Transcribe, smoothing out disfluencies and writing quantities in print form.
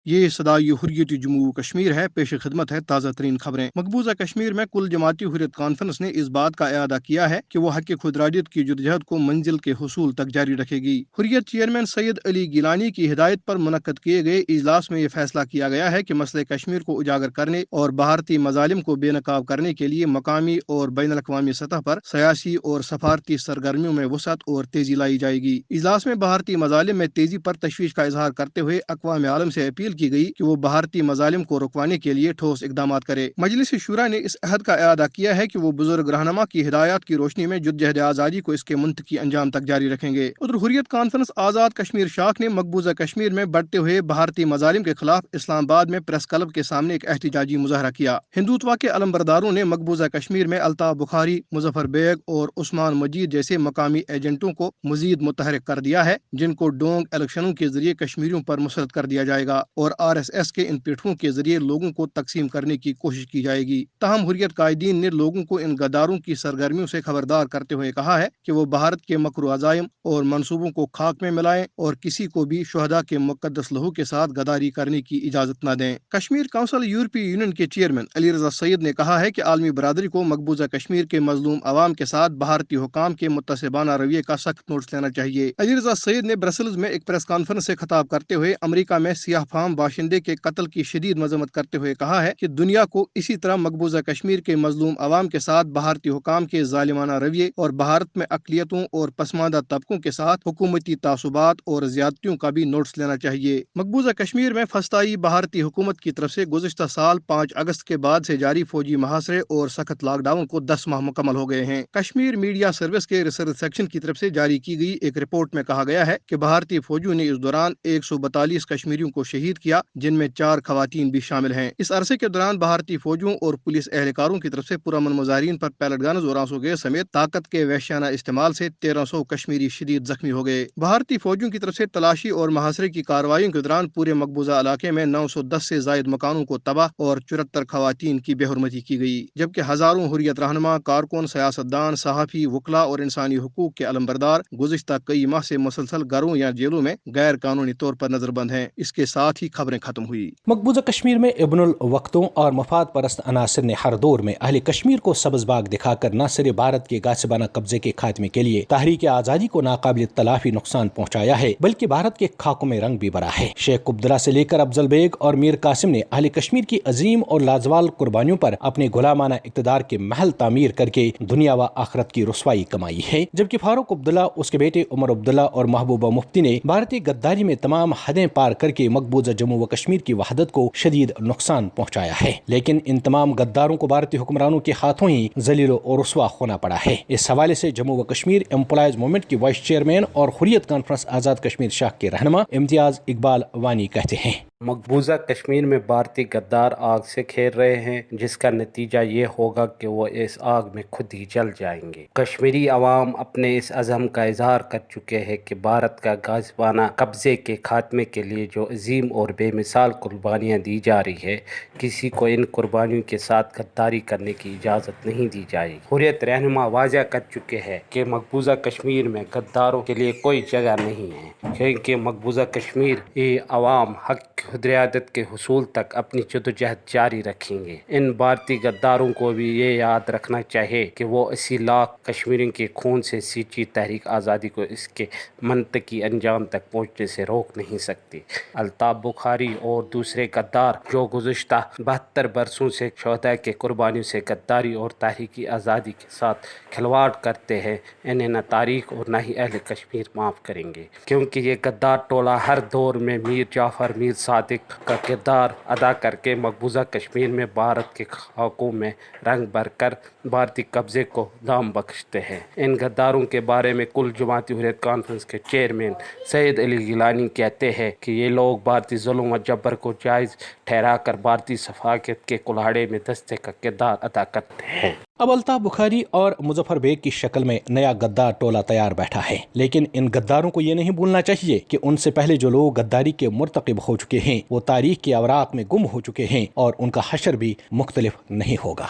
یہ صدائی حریت جموں و کشمیر ہے، پیش خدمت ہے تازہ ترین خبریں۔ مقبوضہ کشمیر میں کل جماعتی حریت کانفرنس نے اس بات کا اعادہ کیا ہے کہ وہ حق خودارادیت کی جدوجہد کو منزل کے حصول تک جاری رکھے گی۔ حریت چیئرمین سید علی گیلانی کی ہدایت پر منعقد کیے گئے اجلاس میں یہ فیصلہ کیا گیا ہے کہ مسئلہ کشمیر کو اجاگر کرنے اور بھارتی مظالم کو بے نقاب کرنے کے لیے مقامی اور بین الاقوامی سطح پر سیاسی اور سفارتی سرگرمیوں میں وسعت اور تیزی لائی جائے گی۔ اجلاس میں بھارتی مظالم میں تیزی پر تشویش کا اظہار کرتے ہوئے اقوام عالم سے اپیل کی گئی کہ وہ بھارتی مظالم کو رکوانے کے لیے ٹھوس اقدامات کرے۔ مجلس شورا نے اس عہد کا اعادہ کیا ہے کہ وہ بزرگ رہنما کی ہدایات کی روشنی میں جدوجہد آزادی کو اس کے منطقی انجام تک جاری رکھیں گے۔ ادھر حریت کانفرنس آزاد کشمیر شاخ نے مقبوضہ کشمیر میں بڑھتے ہوئے بھارتی مظالم کے خلاف اسلام آباد میں پریس کلب کے سامنے ایک احتجاجی مظاہرہ کیا۔ ہندوتوا کے علمبرداروں نے مقبوضہ کشمیر میں الطاف بخاری، مظفر بیگ اور عثمان مجید جیسے مقامی ایجنٹوں کو مزید متحرک کر دیا ہے، جن کو ڈونگ الیکشنوں کے ذریعے کشمیریوں پر مسلط کر دیا جائے گا اور RSS کے ان پیٹھوں کے ذریعے لوگوں کو تقسیم کرنے کی کوشش کی جائے گی۔ تاہم حریت قائدین نے لوگوں کو ان غداروں کی سرگرمیوں سے خبردار کرتے ہوئے کہا ہے کہ وہ بھارت کے مکر و عزائم اور منصوبوں کو خاک میں ملائیں اور کسی کو بھی شہداء کے مقدس لہو کے ساتھ غداری کرنے کی اجازت نہ دیں۔ کشمیر کونسل یورپی یونین کے چیئرمین علی رضا سید نے کہا ہے کہ عالمی برادری کو مقبوضہ کشمیر کے مظلوم عوام کے ساتھ بھارتی حکام کے متعصبانہ رویے کا سخت نوٹس لینا چاہیے۔ علی رضا سید نے برسلز میں ایک پریس کانفرنس سے خطاب کرتے ہوئے امریکہ میں سیاہ فام باشندے کے قتل کی شدید مذمت کرتے ہوئے کہا ہے کہ دنیا کو اسی طرح مقبوضہ کشمیر کے مظلوم عوام کے ساتھ بھارتی حکام کے ظالمانہ رویے اور بھارت میں اقلیتوں اور پسماندہ طبقوں کے ساتھ حکومتی تعصبات اور زیادتیوں کا بھی نوٹس لینا چاہیے۔ مقبوضہ کشمیر میں فسطائی بھارتی حکومت کی طرف سے گزشتہ سال 5 اگست کے بعد سے جاری فوجی محاصرے اور سخت لاک ڈاؤن کو 10 ماہ مکمل ہو گئے ہیں۔ کشمیر میڈیا سروس کے ریسرچ سیکشن کی طرف سے جاری کی گئی ایک رپورٹ میں کہا گیا ہے کہ بھارتی فوجیوں نے اس دوران 142 کشمیریوں کو شہید کیا، جن میں 4 خواتین بھی شامل ہیں۔ اس عرصے کے دوران بھارتی فوجیوں اور پولیس اہلکاروں کی طرف سے پرامن مظاہرین پر پیلٹ گنز اور آنسو گیس سمیت طاقت کے وحشیانہ استعمال سے 1300 کشمیری شدید زخمی ہو گئے۔ بھارتی فوجیوں کی طرف سے تلاشی اور محاصرے کی کارروائیوں کے دوران پورے مقبوضہ علاقے میں 910 سے زائد مکانوں کو تباہ اور 74 خواتین کی بے حرمتی کی گئی، جبکہ ہزاروں حریت رہنما، کارکن، سیاستدان، صحافی، وکلاء اور انسانی حقوق کے علمبردار گزشتہ کئی ماہ سے مسلسل گھروں یا جیلوں میں غیر قانونی طور پر نظر بند ہیں۔ اس کے ساتھ ہی خبریں ختم ہوئی۔ مقبوضہ کشمیر میں ابن الوقتوں اور مفاد پرست عناصر نے ہر دور میں اہل کشمیر کو سبز باغ دکھا کر نہ صرف بھارت کے غاصبانہ قبضے کے خاتمے کے لیے تحریک آزادی کو ناقابل تلافی نقصان پہنچایا ہے، بلکہ بھارت کے خاکوں میں رنگ بھی بھرا ہے۔ شیخ عبداللہ سے لے کر افضل بیگ اور میر قاسم نے اہل کشمیر کی عظیم اور لازوال قربانیوں پر اپنے غلامانہ اقتدار کے محل تعمیر کر کے دنیا و آخرت کی رسوائی کمائی ہے، جبکہ فاروق عبداللہ، اس کے بیٹے عمر عبداللہ اور محبوبہ مفتی نے بھارتی غداری میں تمام حدیں پار کر کے مقبوضہ جموں و کشمیر کی وحدت کو شدید نقصان پہنچایا ہے، لیکن ان تمام غداروں کو بھارتی حکمرانوں کے ہاتھوں ہی ذلیل و رسوا ہونا پڑا ہے۔ اس حوالے سے جموں و کشمیر امپلائیز موومنٹ کی وائس چیئرمین اور حریت کانفرنس آزاد کشمیر شاخ کے رہنما امتیاز اقبال وانی کہتے ہیں: مقبوضہ کشمیر میں بھارتی غدار آگ سے کھیل رہے ہیں، جس کا نتیجہ یہ ہوگا کہ وہ اس آگ میں خود ہی جل جائیں گے۔ کشمیری عوام اپنے اس عزم کا اظہار کر چکے ہیں کہ بھارت کا غاصبانہ قبضے کے خاتمے کے لیے جو عظیم اور بے مثال قربانیاں دی جا رہی ہے، کسی کو ان قربانیوں کے ساتھ غداری کرنے کی اجازت نہیں دی جائے گی۔ حریت رہنما واضح کر چکے ہیں کہ مقبوضہ کشمیر میں غداروں کے لیے کوئی جگہ نہیں ہے، کیونکہ مقبوضہ کشمیر یہ عوام حق خودارادیت کے حصول تک اپنی جدوجہد جاری رکھیں گے۔ ان بھارتی غداروں کو بھی یہ یاد رکھنا چاہیے کہ وہ 80 لاکھ کشمیریوں کے خون سے سینچی تحریک آزادی کو اس کے منطقی انجام تک پہنچنے سے روک نہیں سکتی۔ الطاف بخاری اور دوسرے غدار جو گزشتہ 72 برسوں سے شہداء کے قربانیوں سے غداری اور تحریکی آزادی کے ساتھ کھلواڑ کرتے ہیں، انہیں نہ تاریخ اور نہ ہی اہل کشمیر معاف کریں گے، کیونکہ یہ غدار ٹولہ ہر دور میں میر جعفر، میر صادق کا کردار ادا کر کے مقبوضہ کشمیر میں بھارت کے خاکوں میں رنگ بھر کر بھارتی قبضے کو دام بخشتے ہیں۔ ان غداروں کے بارے میں کل جماعتی حریت کانفرنس کے چیئرمین سید علی گیلانی کہتے ہیں کہ یہ لوگ بھارتی ظلم و جبر کو جائز ٹھہرا کر بھارتی ثقافت کے کلاڑے میں دستے کا کردار ادا کرتے ہیں۔ اب الطاف بخاری اور مظفر بیگ کی شکل میں نیا غدار ٹولہ تیار بیٹھا ہے، لیکن ان غداروں کو یہ نہیں بھولنا چاہیے کہ ان سے پہلے جو لوگ غداری کے مرتکب ہو چکے ہیں وہ تاریخ کے اوراق میں گم ہو چکے ہیں اور ان کا حشر بھی مختلف نہیں ہوگا۔